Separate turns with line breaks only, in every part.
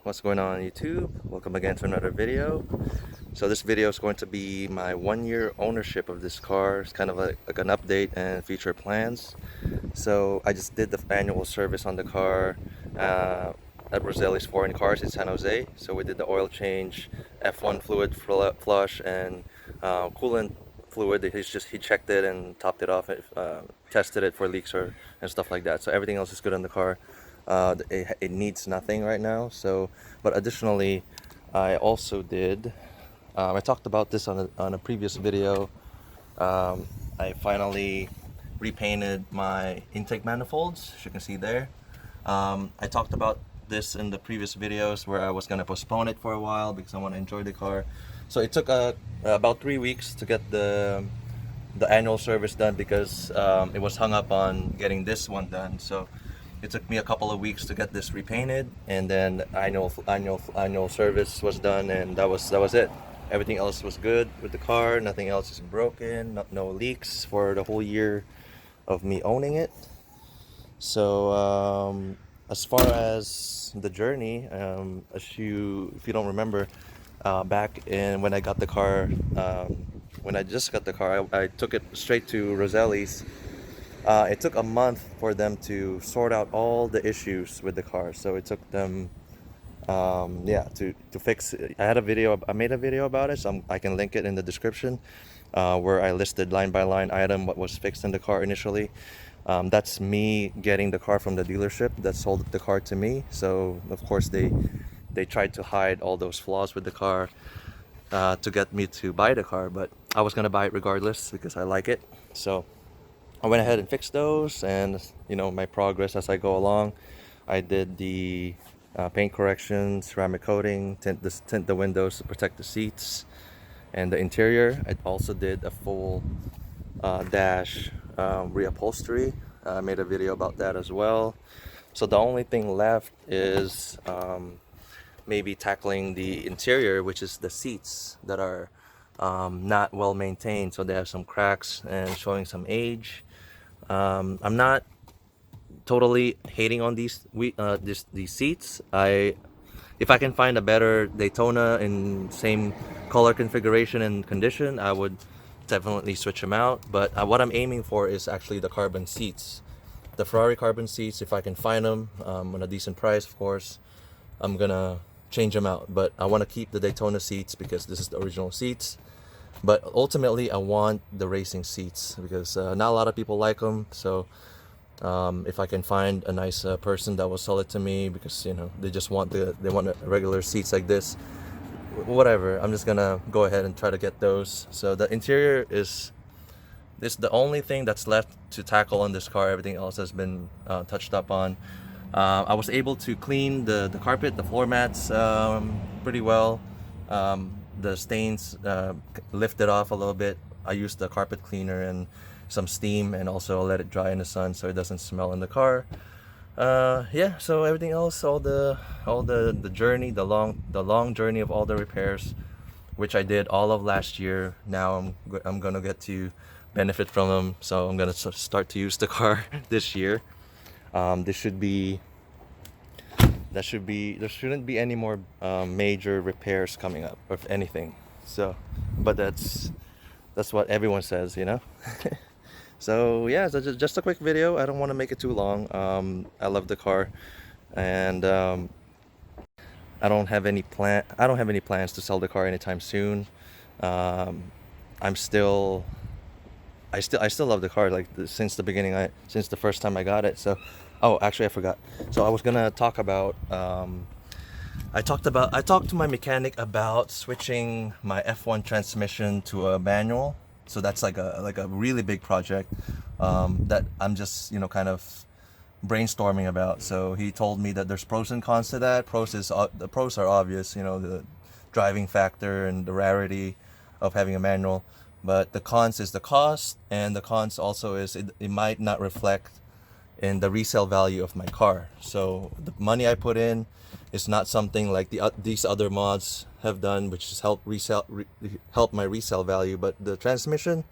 what's going on YouTube? Welcome again to another video. So this video is going to be my 1 year ownership of this car. It's kind of like an update and future plans. So I just did the annual service on the car at Roselli's Foreign Cars in San Jose. So we did the oil change, F1 fluid flush, and coolant fluid. He checked it and topped it off, tested it for leaks and stuff like that. So everything else is good on the car. It needs nothing right now. So, but additionally, I also did. I talked about this on a previous video. I finally repainted my intake manifolds, as you can see there. I talked about this in the previous videos where I was going to postpone it for a while because I want to enjoy the car. So it took about 3 weeks to get the annual service done because it was hung up on getting this one done. So it took me a couple of weeks to get this repainted, and then annual service was done, and that was it. Everything else was good with the car. Nothing else is broken. No leaks for the whole year of me owning it. So as far as the journey, if you don't remember, back in when I got the car, when I just got the car, I took it straight to Roselli's. It took a month for them to sort out all the issues with the car. So it took them, to fix it. I made a video about it, so I can link it in the description, where I listed line by line item what was fixed in the car initially. That's me getting the car from the dealership that sold the car to me. So of course they tried to hide all those flaws with the car to get me to buy the car, but I was gonna buy it regardless because I like it. So I went ahead and fixed those, and my progress as I go along. I did the paint correction, ceramic coating, tint the windows to protect the seats and the interior. I also did a full dash reupholstery. I made a video about that as well. So the only thing left is maybe tackling the interior, which is the seats that are not well maintained. So they have some cracks and showing some age. I'm not totally hating on these seats. If I can find a better Daytona in same color configuration and condition, I would definitely switch them out. But what I'm aiming for is actually the carbon seats, the Ferrari carbon seats. If I can find them on a decent price, of course, I'm gonna change them out. But I want to keep the Daytona seats because this is the original seats. But ultimately, I want the racing seats because not a lot of people like them. So if I can find a nice person that will sell it to me, because they just want regular seats like this, whatever, I'm just gonna go ahead and try to get those. So the interior is the only thing that's left to tackle on this car. Everything else has been touched up on. I was able to clean the carpet, the floor mats pretty well. The stains lifted off a little bit. I used the carpet cleaner and some steam, and also let it dry in the sun so it doesn't smell in the car. So everything else, all the journey, the long journey of all the repairs, which I did all of last year. Now I'm gonna get to benefit from them. So I'm gonna start to use the car this year. There shouldn't be any more major repairs coming up, or if anything. So, but that's what everyone says, So yeah, so just a quick video. I don't want to make it too long. I love the car, and I don't have any plans to sell the car anytime soon. I still love the car, like since the beginning, since the first time I got it. So, oh, actually I forgot. So I was gonna talk about I talked to my mechanic about switching my F1 transmission to a manual. So that's like a really big project that I'm just kind of brainstorming about. So he told me that there's pros and cons to that. The pros are obvious, the driving factor and the rarity of having a manual. But the cons is the cost, and the cons also is it might not reflect in the resale value of my car. So the money I put in is not something like these other mods have done, which is help my resale value. But the transmission,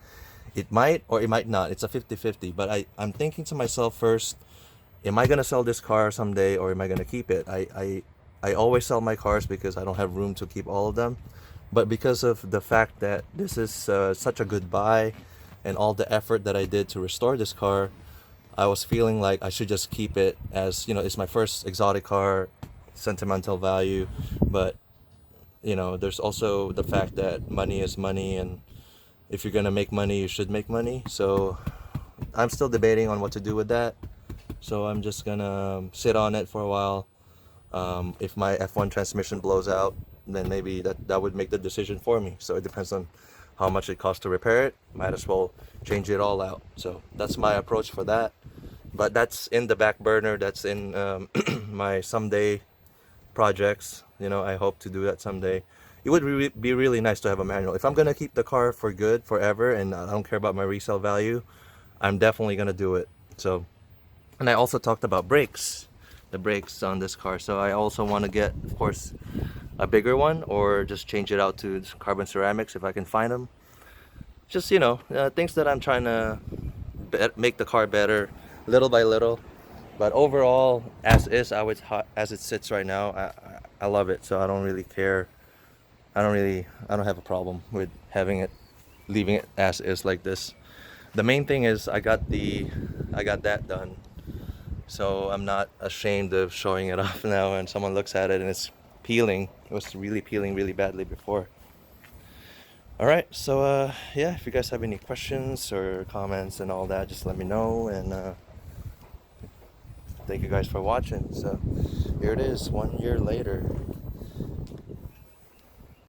it might or it might not. It's a 50-50. But I'm thinking to myself first, am I gonna sell this car someday, or am I gonna keep it? I I always sell my cars because I don't have room to keep all of them. But because of the fact that this is such a good buy and all the effort that I did to restore this car, I was feeling like I should just keep it, as you know, it's my first exotic car, sentimental value. But you know, there's also the fact that money is money, and if you're gonna make money, you should make money. So I'm still debating on what to do with that. So I'm just gonna sit on it for a while. If my F1 transmission blows out, then maybe that would make the decision for me. So it depends on how much it costs to repair it. Might as well change it all out. So that's my approach for that. But that's in the back burner. That's in my someday projects. You know, I hope to do that someday. It would be really nice to have a manual. If I'm gonna keep the car for good, forever, and I don't care about my resale value, I'm definitely gonna do it. So, and I also talked about brakes, the brakes on this car. So I also want to get, of course, a bigger one, or just change it out to carbon ceramics if I can find them. Just, you know, things that I'm trying to make the car better, little by little. But overall, as is, as it sits right now, I love it. So I don't really care. I don't have a problem with having it, leaving it as is like this. The main thing is I got that done. So I'm not ashamed of showing it off now, and someone looks at it and it's peeling. It was really peeling really badly before. All right, so yeah, if you guys have any questions or comments and all that, just let me know. And thank you guys for watching. So here it is, 1 year later.